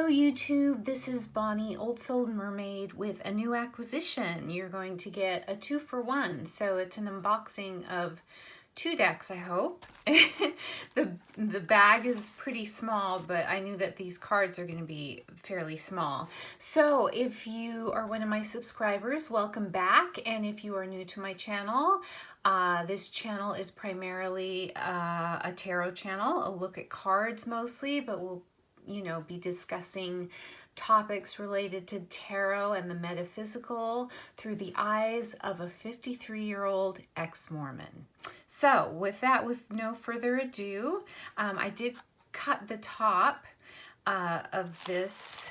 Hello YouTube, this is Bonnie, Old Soul Mermaid, with a new acquisition. You're going to get a 2-for-1, so it's an unboxing of 2 decks, I hope. The bag is pretty small, but I knew that these cards are going to be fairly small. So if you are one of my subscribers, welcome back, and if you are new to my channel, this channel is primarily a tarot channel, a look at cards mostly, but we'll be discussing topics related to tarot and the metaphysical through the eyes of a 53-year-old ex-Mormon. So with that, with no further ado, I did cut the top of this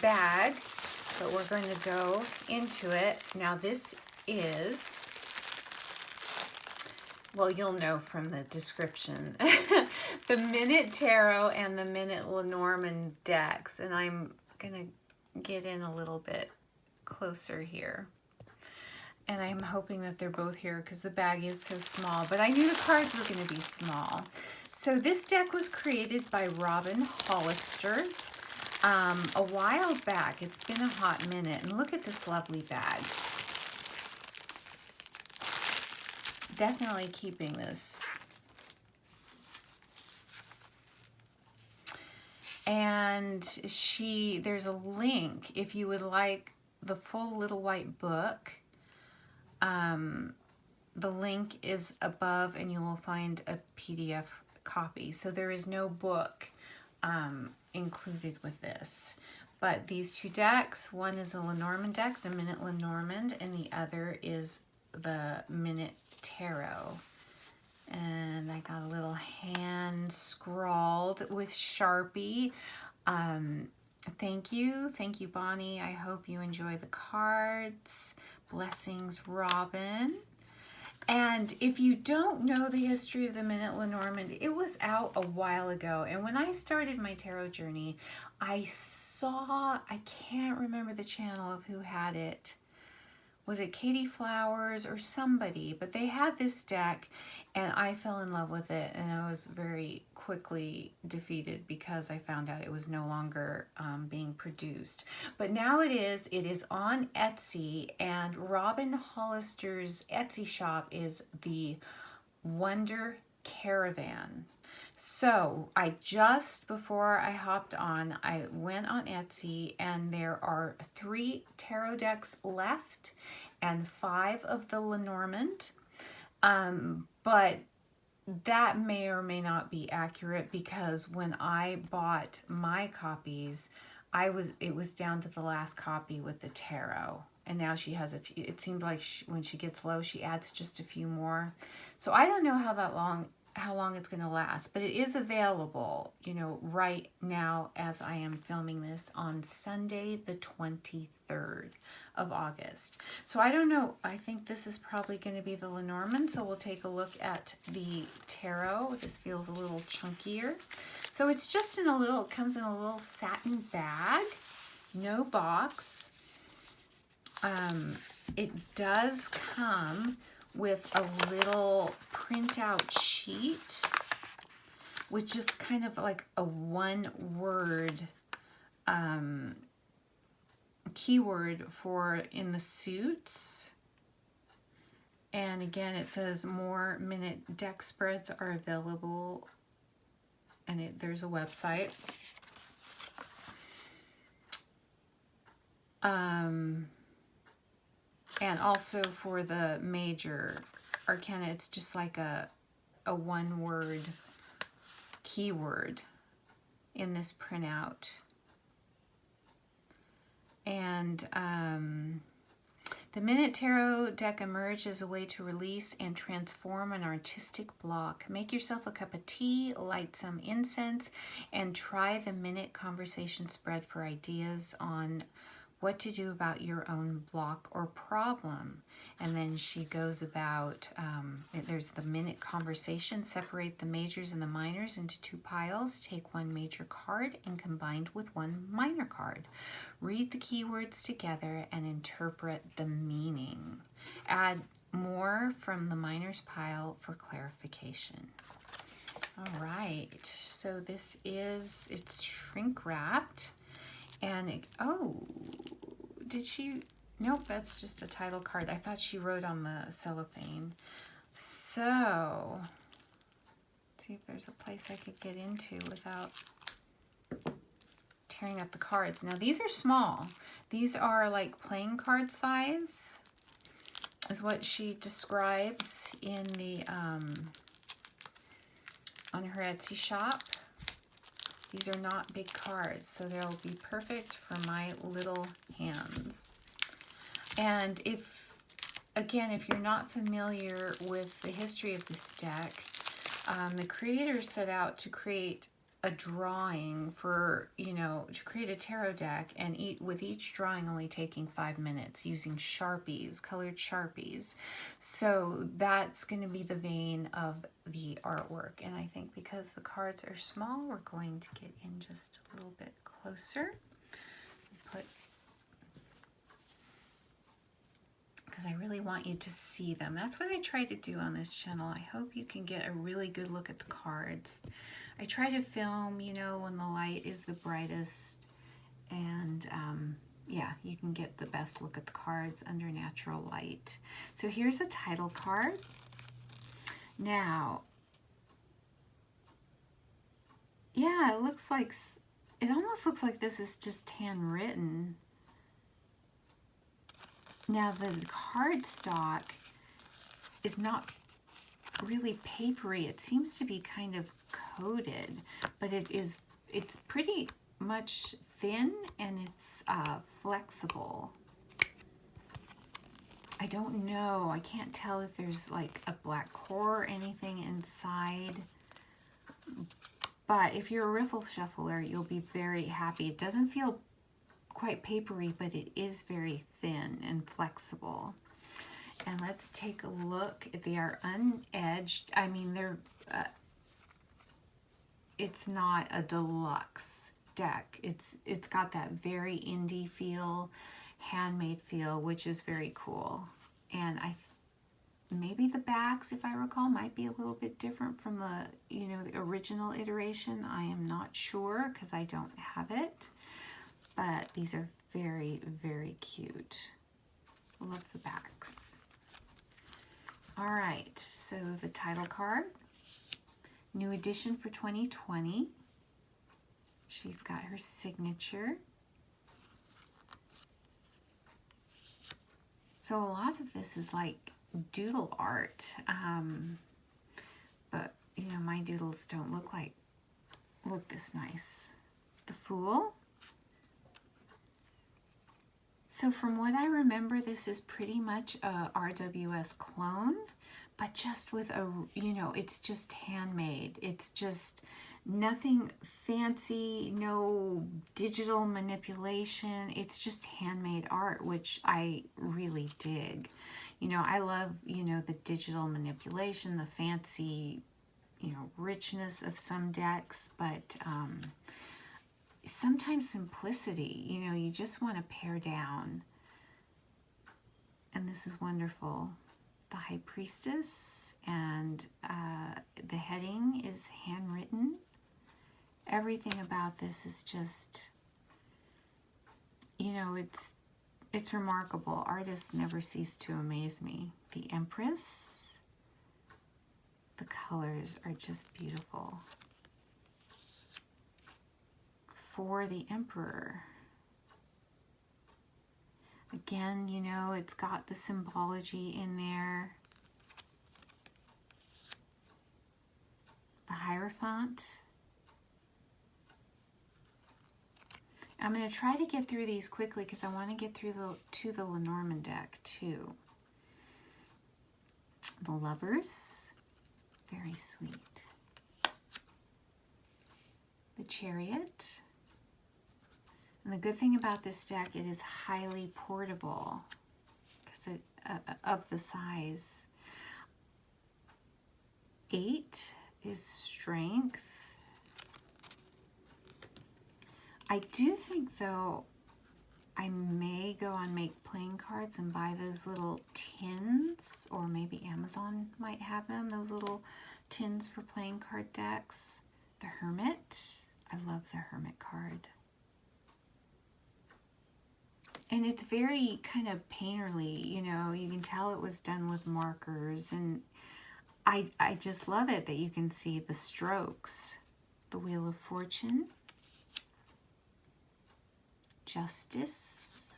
bag, but we're going to go into it. Now this is, well, you'll know from the description, the Minute Tarot and the Minute Lenormand decks. And I'm going to get in a little bit closer here. And I'm hoping that they're both here because the bag is so small. But I knew the cards were going to be small. So this deck was created by Robin Hollister a while back. It's been a hot minute. And look at this lovely bag. Definitely keeping this. And there's a link if you would like the full Little White Book. The link is above and you will find a PDF copy. So there is no book included with this. But these 2 decks, one is a Lenormand deck, the Minute Lenormand, and the other is the Minute Tarot. And I got a little hand scrawled with Sharpie. Thank you Bonnie. I hope you enjoy the cards. Blessings, Robin. And if you don't know the history of the Minute Lenormand, it was out a while ago. And when I started my tarot journey, I can't remember the channel of who had it. Was it Katie Flowers or somebody? But they had this deck and I fell in love with it, and I was very quickly defeated because I found out it was no longer being produced. But now it is on Etsy, and Robin Hollister's Etsy shop is the Wonder Caravan. So before I hopped on, I went on Etsy, and there are 3 tarot decks left and 5 of the Lenormand. But that may or may not be accurate, because when I bought my copies, it was down to the last copy with the tarot. And now she has a few. It seems like when she gets low, she adds just a few more. So I don't know how long it's going to last, but it is available, right now as I am filming this on Sunday, the 23rd of August. So I don't know. I think this is probably going to be the Lenormand. So we'll take a look at the tarot. This feels a little chunkier. So it's just it comes in a little satin bag, no box. It does come with a little printout sheet, which is kind of like a one-word keyword for in the suits. And again, it says more Minute deck spreads are available, and there's a website. And also for the major arcana, it's just like a one-word keyword in this printout. And the Minute Tarot deck emerged as a way to release and transform an artistic block. Make yourself a cup of tea, light some incense, and try the Minute conversation spread for ideas on what to do about your own block or problem. And then she goes about, there's the Minute conversation. Separate the majors and the minors into 2 piles. Take 1 major card and combined with 1 minor card. Read the keywords together and interpret the meaning. Add more from the minors pile for clarification. All right, so this is, it's shrink wrapped, and it, oh, did she, nope, that's just a title card. I thought she wrote on the cellophane. So, let's see if there's a place I could get into without tearing up the cards. Now these are small. These are like playing card size, is what she describes in the, on her Etsy shop. These are not big cards, so they'll be perfect for my little hands. And if, again, if you're not familiar with the history of this deck, the creator set out to create a drawing for, you know, to create a tarot deck, and with each drawing only taking 5 minutes using Sharpies, colored Sharpies. So that's going to be the vein of the artwork. And I think because the cards are small, we're going to get in just a little bit closer. Because I really want you to see them. That's what I try to do on this channel. I hope you can get a really good look at the cards. I try to film, you know, when the light is the brightest, and yeah, you can get the best look at the cards under natural light. So here's a title card. Now, yeah, it looks like, it almost looks like this is just handwritten. Now the cardstock is not really papery. It seems to be kind of coated, but it's pretty much thin, and it's flexible. I don't know. I can't tell if there's like a black core or anything inside. But if you're a riffle shuffler, you'll be very happy. It doesn't feel quite papery, but it is very thin and flexible. And let's take a look. They are unedged. I mean, they're it's not a deluxe deck. It's got that very indie feel, handmade feel, which is very cool. And maybe the backs, if I recall, might be a little bit different from the, you know, the original iteration. I am not sure because I don't have it. But these are very, very cute. Love the backs. All right, so the title card, new edition for 2020. She's got her signature. So a lot of this is like doodle art, but you know, my doodles don't look this nice. The Fool. So from what I remember, this is pretty much a RWS clone, but just with a, you know, it's just handmade. It's just nothing fancy, no digital manipulation. It's just handmade art, which I really dig. You know, I love, you know, the digital manipulation, the fancy, you know, richness of some decks, but sometimes simplicity, you know, you just want to pare down. And this is wonderful. The High Priestess, and the heading is handwritten. Everything about this is just, you know, it's remarkable. Artists never cease to amaze me. The Empress. The colors are just beautiful. For the Emperor. Again, you know, it's got the symbology in there. The Hierophant. I'm going to try to get through these quickly because I want to get through to the Lenormand deck too. The Lovers. Very sweet. The Chariot. And the good thing about this deck, it is highly portable because of the size. 8 is Strength. I do think, though, I may go on Make Playing Cards and buy those little tins, or maybe Amazon might have them, those little tins for playing card decks. The Hermit. I love the Hermit card. And it's very kind of painterly, you know, you can tell it was done with markers, and I just love it that you can see the strokes. The Wheel of Fortune. Justice.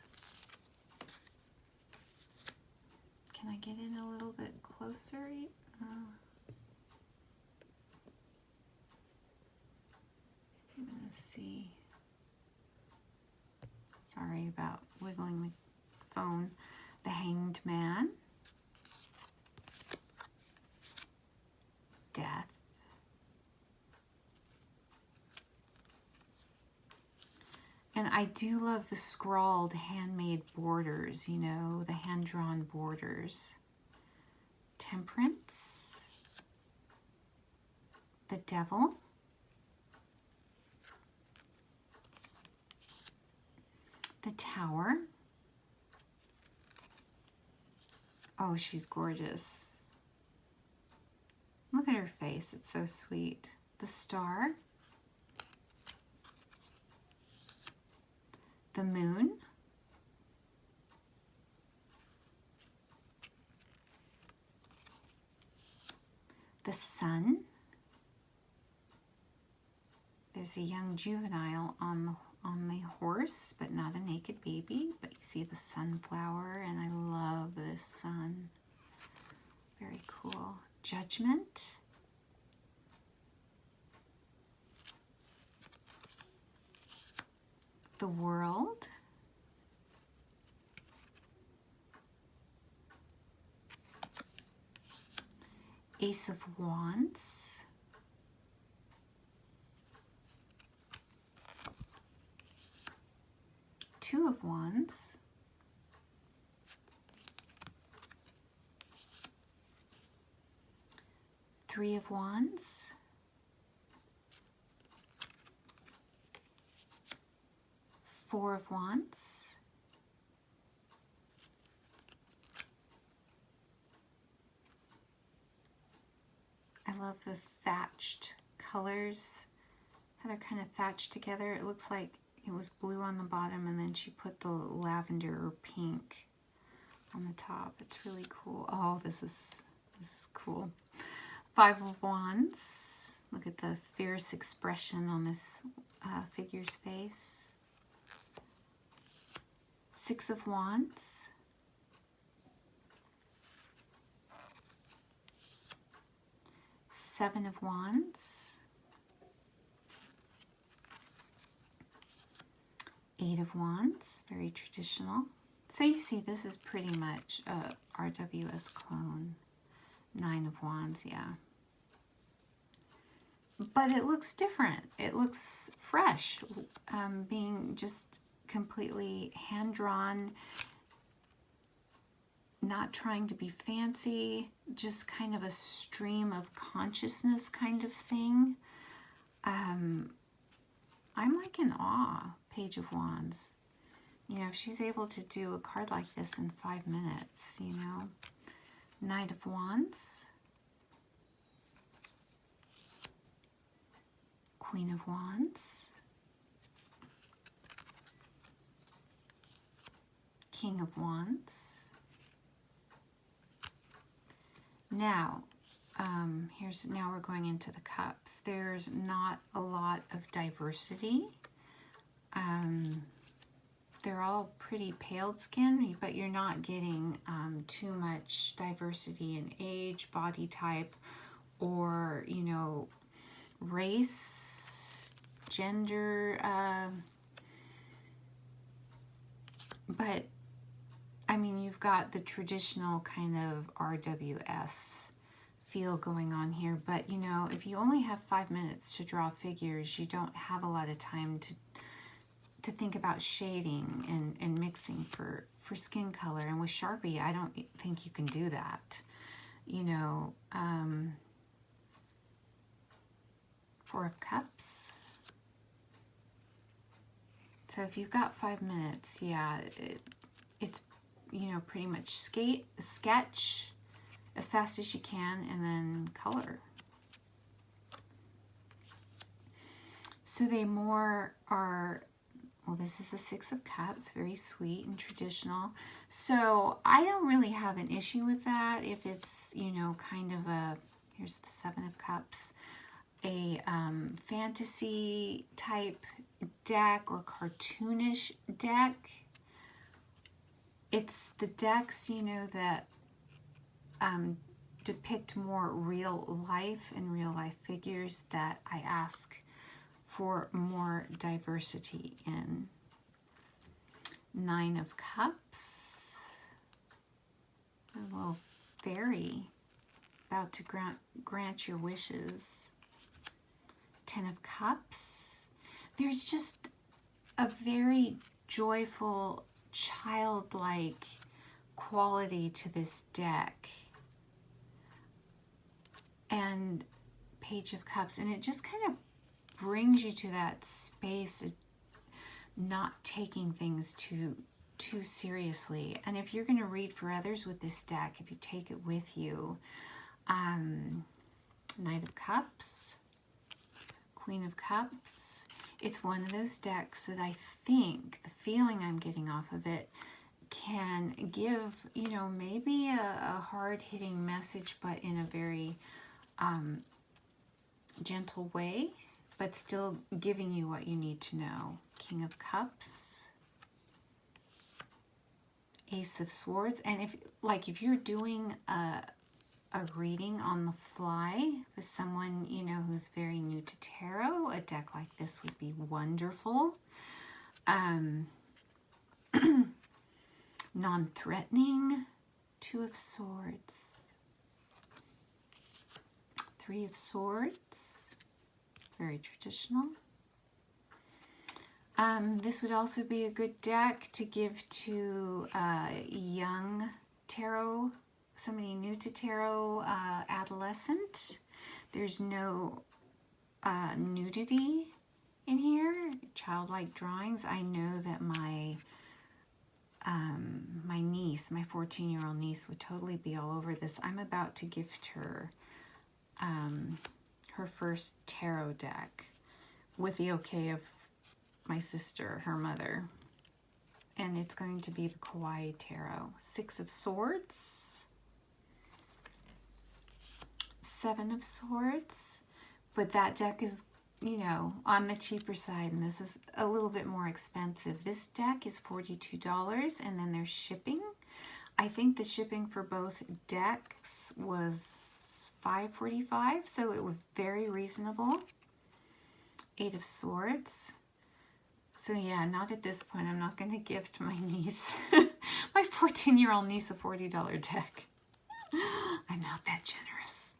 Can I get in a little bit closer? I'm gonna see. Sorry about wiggling the phone. The Hanged Man. Death. And I do love the scrawled handmade borders, you know, the hand-drawn borders. Temperance. The Devil. The Tower. Oh, she's gorgeous. Look at her face, it's so sweet. The Star. The Moon. The Sun. There's a young juvenile on the horse, but not a naked baby. But you see the sunflower, and I love this sun. Very cool. Judgment. The World. Ace of Wands. Two of Wands. Three of Wands. Four of Wands. I love the thatched colors, how they're kind of thatched together. It looks like it was blue on the bottom, and then she put the lavender or pink on the top. It's really cool. Oh, this is cool. Five of Wands. Look at the fierce expression on this figure's face. Six of Wands. Seven of Wands. Eight of Wands, very traditional. So you see, this is pretty much a RWS clone. Nine of Wands, yeah. But it looks different. It looks fresh, being just completely hand-drawn, not trying to be fancy, just kind of a stream of consciousness kind of thing. I'm like in awe. Page of Wands. You know, if she's able to do a card like this in 5 minutes, you know. Knight of Wands. Queen of Wands. King of Wands. Now, now we're going into the cups. There's not a lot of diversity. They're all pretty pale skin, but you're not getting too much diversity in age, body type, or, you know, race, gender. But, I mean, you've got the traditional kind of RWS feel going on here. But, you know, if you only have 5 minutes to draw figures, you don't have a lot of time to think about shading and mixing for skin color. And with Sharpie, I don't think you can do that. You know, Four of Cups. So if you've got 5 minutes, yeah, it's, you know, pretty much sketch as fast as you can, and then color. So they more are, well, this is a Six of Cups, very sweet and traditional. So I don't really have an issue with that if it's, you know, kind of a, here's the Seven of Cups, a fantasy type deck or cartoonish deck. It's the decks, you know, that depict more real life and real life figures that I ask for more diversity in. Nine of Cups, a little fairy about to grant your wishes. Ten of Cups, there's just a very joyful, childlike quality to this deck. And Page of Cups, and it just kind of brings you to that space of not taking things too seriously. And if you're going to read for others with this deck, if you take it with you, Knight of Cups, Queen of Cups, it's one of those decks that I think, the feeling I'm getting off of it, can give, you know, maybe a hard-hitting message, but in a very gentle way, but still giving you what you need to know. King of Cups, Ace of Swords, and if you're doing a reading on the fly with someone, you know, who's very new to tarot, a deck like this would be wonderful. Non-threatening, Two of Swords, Three of Swords, very traditional. This would also be a good deck to give to young tarot, somebody new to tarot, adolescent. There's no nudity in here, childlike drawings. I know that my niece, my 14-year-old niece, would totally be all over this. I'm about to gift her her first tarot deck with the okay of my sister, her mother. And it's going to be the Kawaii Tarot. Six of Swords, Seven of Swords, but that deck is, you know, on the cheaper side, and this is a little bit more expensive. This deck is $42, and then there's shipping. I think the shipping for both decks was $5.45, so it was very reasonable. Eight of Swords. So yeah, not at this point. I'm not going to gift my niece, my 14-year-old niece, a $40 deck. I'm not that generous.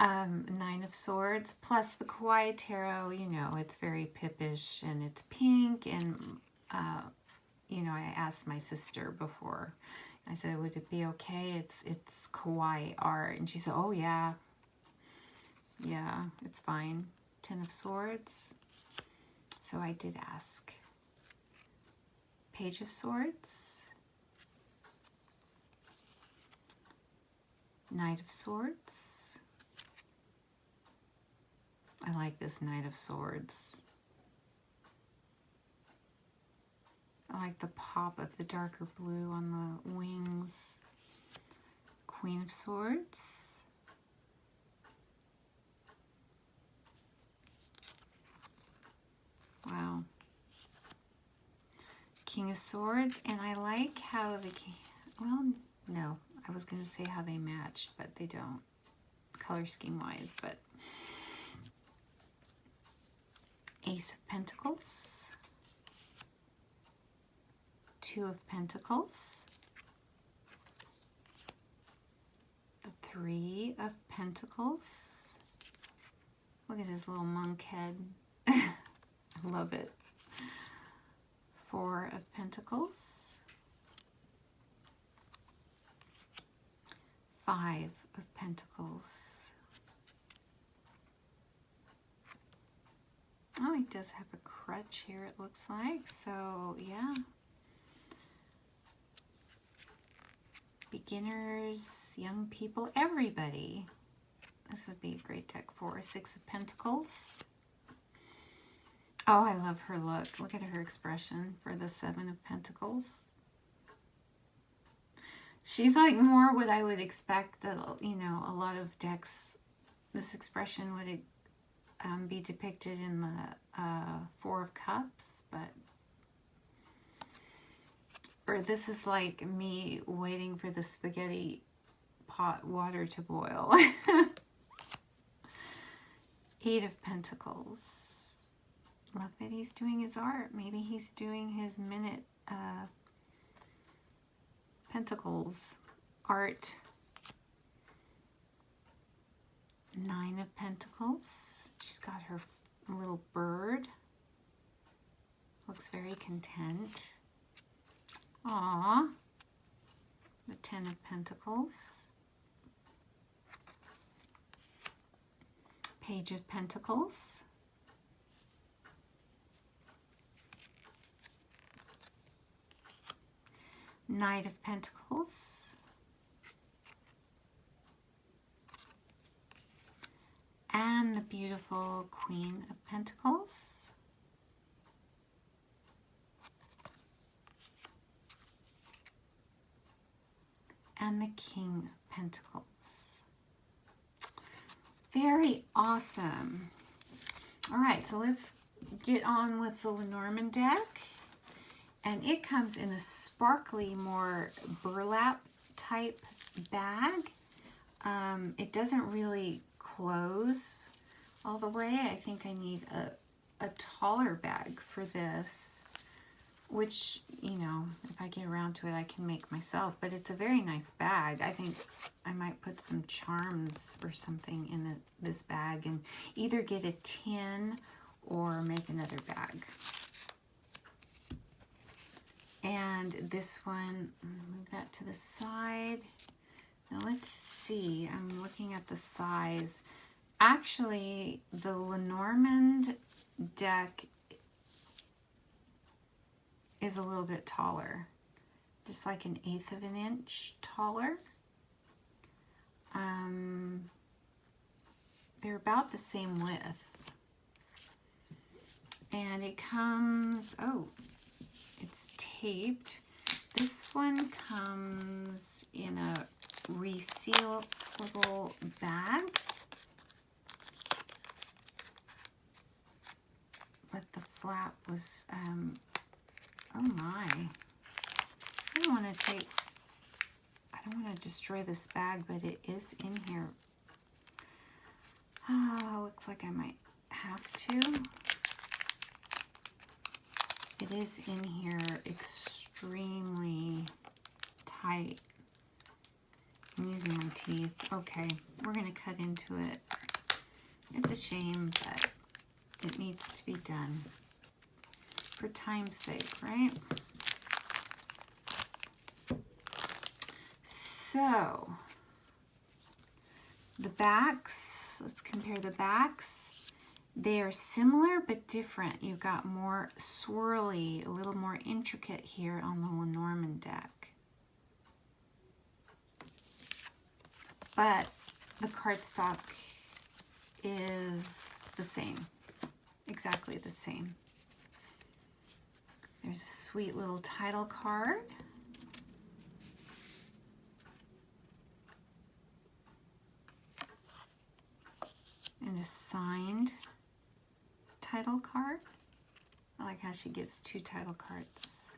Nine of Swords, plus the Kawaii Tarot, you know, it's very pippish and it's pink. And, you know, I asked my sister before. I said, would it be okay? It's Kawaii art. And she said, oh, yeah. Yeah, it's fine. Ten of Swords. So I did ask. Page of Swords. Knight of Swords. I like this Knight of Swords. I like the pop of the darker blue on the wings. Queen of Swords. Wow. King of Swords, and I like how the king, well, no, I was going to say how they match, but they don't, color scheme wise, but Ace of Pentacles, Two of Pentacles, the Three of Pentacles. Look at his little monk head. I love it. Four of Pentacles. Five of Pentacles. Oh, he does have a crutch here, it looks like. So, yeah. Beginners, young people, everybody. This would be a great deck for. Six of Pentacles. Oh, I love her look. Look at her expression for the Seven of Pentacles. She's like more what I would expect that, you know, a lot of decks, this expression would be depicted in the Four of Cups, but, or this is like me waiting for the spaghetti pot water to boil. Eight of Pentacles. Love that he's doing his art. Maybe he's doing his minute Pentacles art. Nine of Pentacles. She's got her little bird. Looks very content. Aww. The Ten of Pentacles. Page of Pentacles. Knight of Pentacles. And the beautiful Queen of Pentacles. And the King of Pentacles. Very awesome. All right, so let's get on with the Lenormand deck. And it comes in a sparkly, more burlap type bag. It doesn't really close all the way. I think I need a taller bag for this, which, you know, if I get around to it, I can make myself. But it's a very nice bag. I think I might put some charms or something in this bag and either get a tin or make another bag. And this one, move that to the side. Now let's see, I'm looking at the size. Actually, the Lenormand deck is a little bit taller, just like an 1/8 of an inch taller. They're about the same width. And it comes, oh, it's taped. This one comes in a resealable bag. But the flap was, oh my. I don't want to destroy this bag, but it is in here. Oh, looks like I might have to. It is in here extremely tight. I'm using my teeth. Okay, we're going to cut into it. It's a shame, but it needs to be done for time's sake, right? So, the backs, let's compare the backs. They are similar but different. You've got more swirly, a little more intricate here on the Lenormand deck. But the cardstock is the same, exactly the same. There's a sweet little title card. And a signed title card. I like how she gives 2 title cards.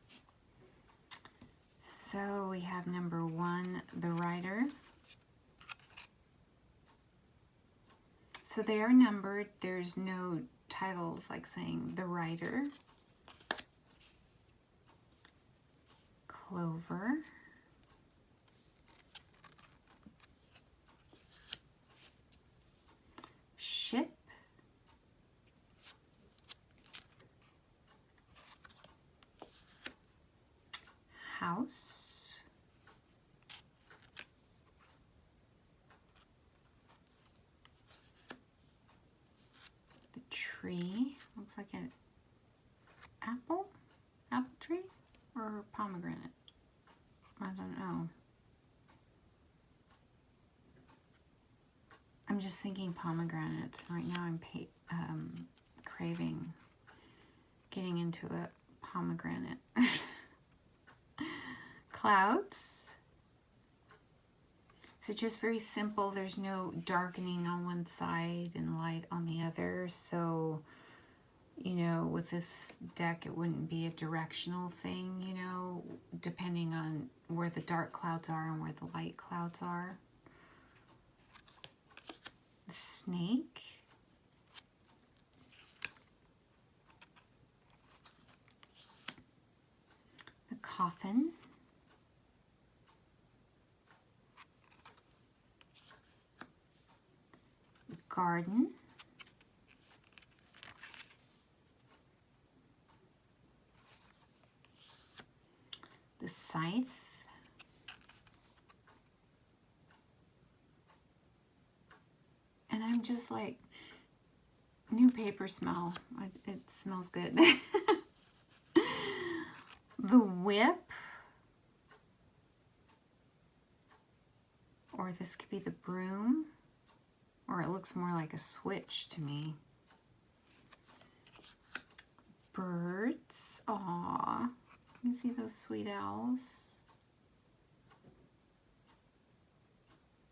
So we have number 1, the writer. So they are numbered. There's no titles like saying the writer. Clover. Ship. House. The tree. Looks like an apple tree or pomegranate. I don't know. I'm just thinking pomegranates. Right now I'm craving getting into a pomegranate. Clouds. So just very simple. There's no darkening on one side and light on the other. So, you know, with this deck, it wouldn't be a directional thing, you know, depending on where the dark clouds are and where the light clouds are. The snake. The coffin. The garden. The scythe. And I'm just like, new paper smell. It smells good. The whip. Or this could be the broom. Or it looks more like a switch to me. Birds. Aww. You see those sweet owls?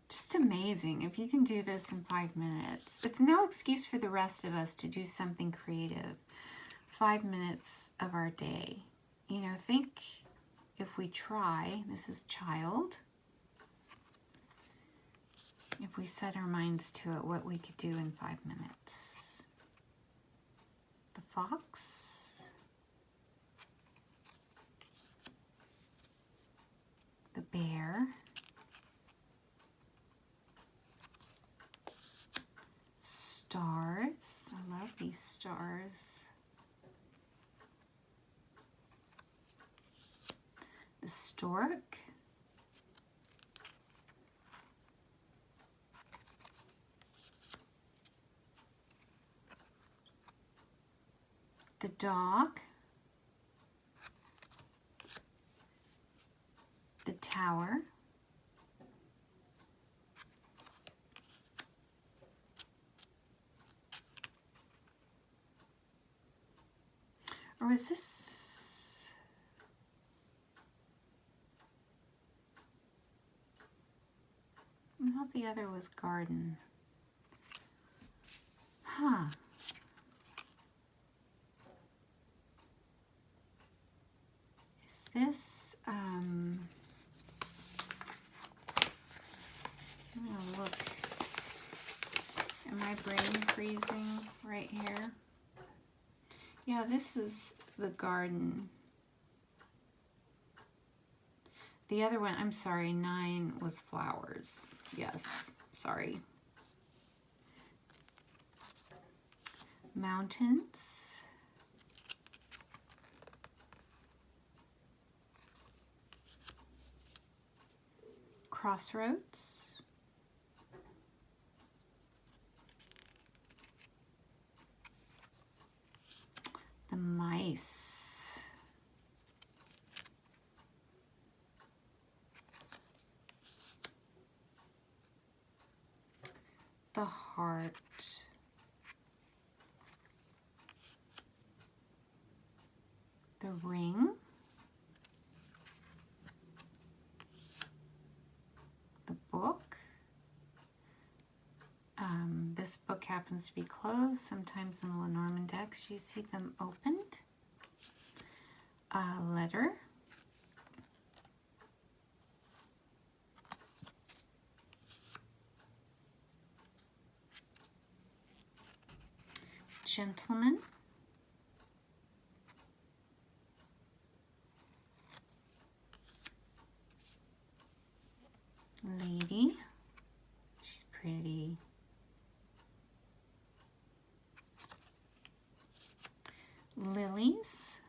Just amazing. If you can do this in 5 minutes. It's no excuse for the rest of us to do something creative. 5 minutes of our day. You know, think if we try, this is child. If we set our minds to it, what we could do in 5 minutes. The fox. The bear. Stars. I love these stars. The stork. The dog. The tower. Or is this... I thought the other was garden. Huh. Is this, I'm gonna look. Am I brain freezing right here? Yeah, this is the garden. The other one, I'm sorry, 9 was flowers. Yes, sorry. Mountains. Crossroads. The mice. The heart. The ring. The book. This book happens to be closed. Sometimes in the Lenormand decks you see them opened. A letter. Gentleman. Lady. She's pretty. Lilies.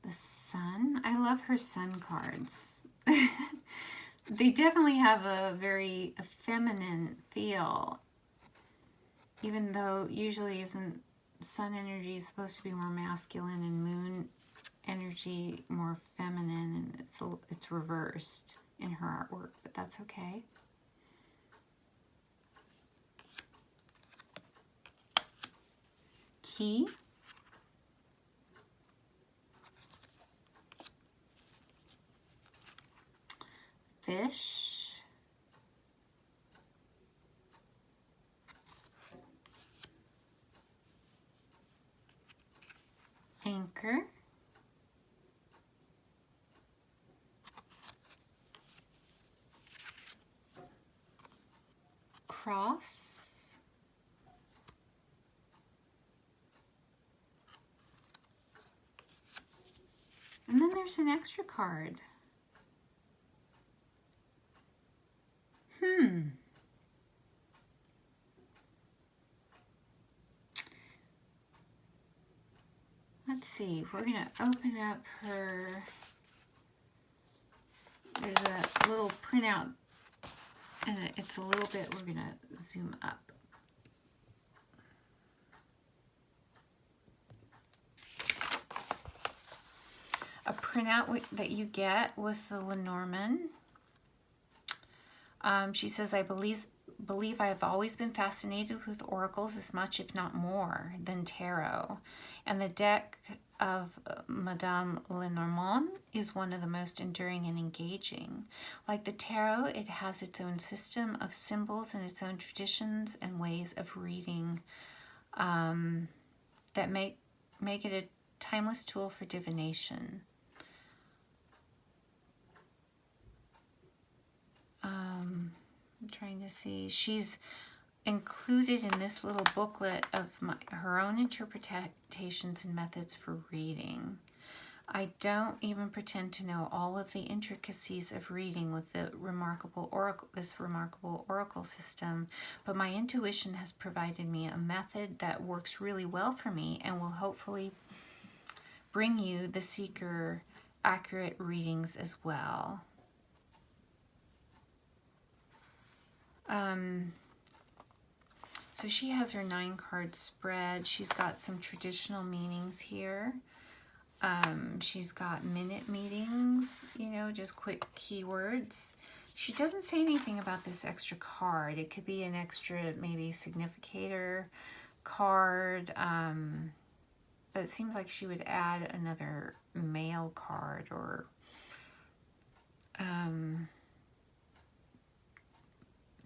The sun. I love her sun cards. They definitely have a very feminine feel, even though usually isn't sun energy is supposed to be more masculine and moon energy more feminine, and it's reversed in her artwork, but that's okay. Key. Fish. Anchor. Cross. And then there's an extra card. Let's see, we're going to open up her, there's a little printout, and it's a little bit, we're going to zoom up. A printout that you get with the Lenormand. She says, I believe I have always been fascinated with oracles as much, if not more, than tarot. And the deck of Madame Lenormand is one of the most enduring and engaging. Like the tarot, it has its own system of symbols and its own traditions and ways of reading that make it a timeless tool for divination. I'm trying to see. She's included in this little booklet of her own interpretations and methods for reading. I don't even pretend to know all of the intricacies of reading with this remarkable oracle system, but my intuition has provided me a method that works really well for me and will hopefully bring you, the seeker, accurate readings as well. So she has her 9-card spread. She's got some traditional meanings here. She's got minute meetings, you know, just quick keywords. She doesn't say anything about this extra card. It could be an extra, maybe, significator card. But it seems like she would add another male card or...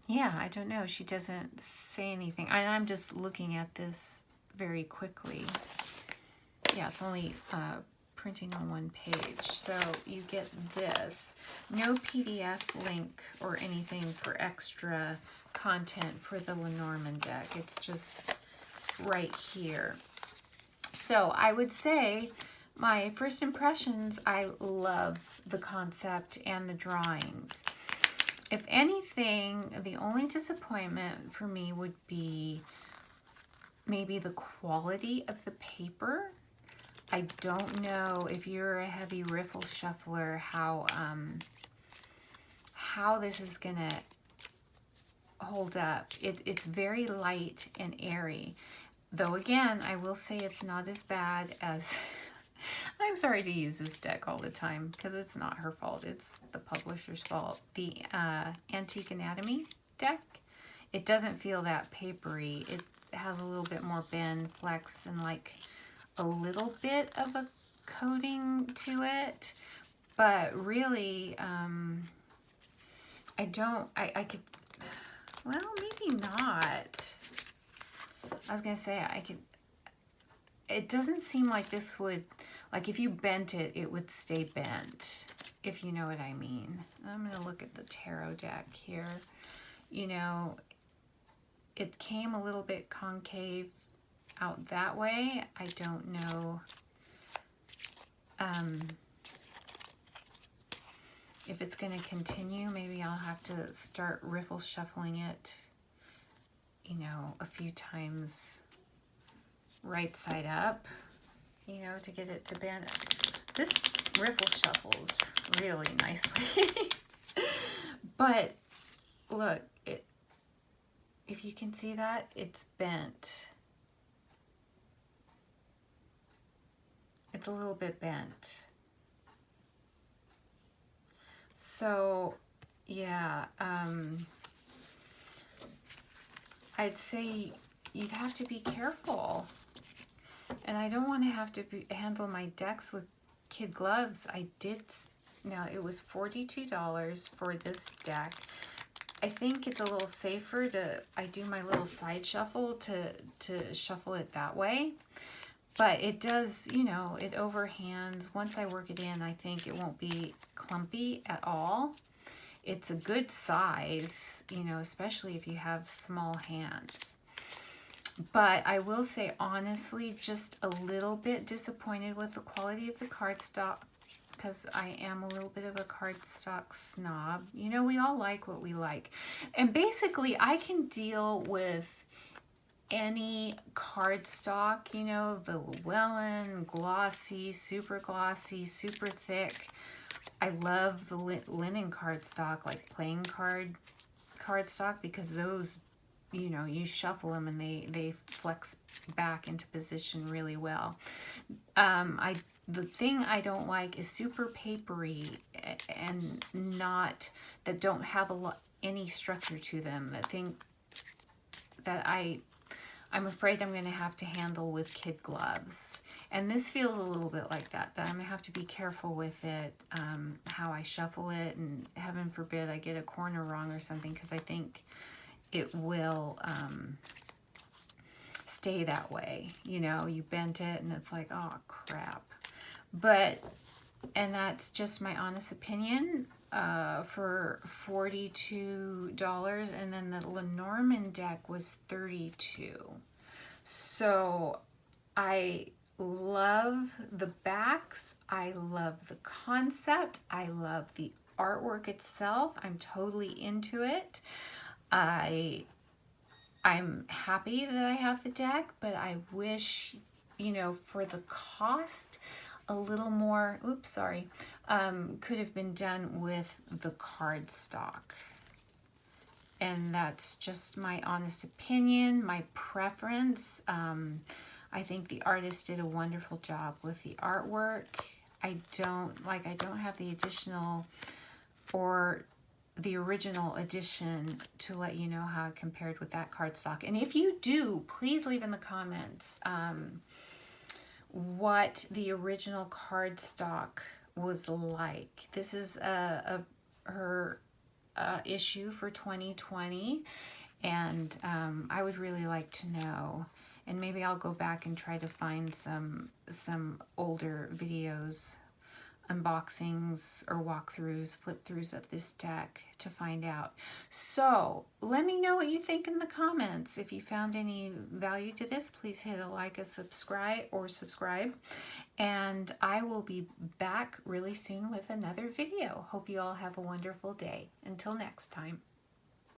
yeah, I don't know. She doesn't say anything. I'm just looking at this very quickly. Yeah, it's only printing on one page. So you get this. No PDF link or anything for extra content for the Lenormand deck. It's just right here. So I would say my first impressions, I love the concept and the drawings. If anything, the only disappointment for me would be maybe the quality of the paper. I don't know if you're a heavy riffle shuffler how this is gonna hold up. It's very light and airy. Though again, I will say it's not as bad as... I'm sorry to use this deck all the time because it's not her fault. It's the publisher's fault. The Antique Anatomy deck, it doesn't feel that papery. It has a little bit more bend, flex, and like a little bit of a coating to it. But really, I could, well, maybe not. I was going to say, it doesn't seem like this would, like if you bent it, it would stay bent, if you know what I mean. I'm going to look at the tarot deck here. You know, it came a little bit concave out that way. I don't know if it's going to continue. Maybe I'll have to start riffle shuffling it, you know, a few times right side up, you know, to get it to bend. This riffle shuffles really nicely. But look, if you can see that, it's bent. It's a little bit bent. So yeah, I'd say you'd have to be careful. and I don't want to have to handle my decks with kid gloves. Now it was $42 for this deck. I think it's a little safer I do my little side shuffle to shuffle it that way. But it does, you know, it overhands. Once I work it in, I think it won't be clumpy at all. It's a good size, you know, especially if you have small hands. But I will say, honestly, just a little bit disappointed with the quality of the cardstock, because I am a little bit of a cardstock snob. You know, we all like what we like. And basically, I can deal with any cardstock, you know, the Llewellyn, glossy, super thick. I love the linen cardstock, like playing cardstock, because those, you know, you shuffle them and they flex back into position really well. The thing I don't like is super papery and that don't have any structure to them. I'm afraid I'm going to have to handle with kid gloves. And this feels a little bit like that I'm going to have to be careful with it, how I shuffle it, and heaven forbid I get a corner wrong or something, because I think it will stay that way. You know, you bent it and it's like, oh crap. And that's just my honest opinion. For $42, and then the Lenormand deck was $32. So I love the backs, I love the concept, I love the artwork itself. I'm totally into it. I'm happy that I have the deck, but I wish, you know, for the cost, a little more, could have been done with the cardstock. And that's just my honest opinion, my preference. I think the artist did a wonderful job with the artwork. I don't have the additional or the original edition to let you know how it compared with that cardstock. And if you do, please leave in the comments what the original cardstock was like. This is her issue for 2020, and I would really like to know. And maybe I'll go back and try to find some older videos, unboxings or walkthroughs, flip-throughs of this deck to find out. So let me know what you think in the comments. If you found any value to this, please hit a like, a subscribe, and I will be back really soon with another video. Hope you all have a wonderful day. Until next time.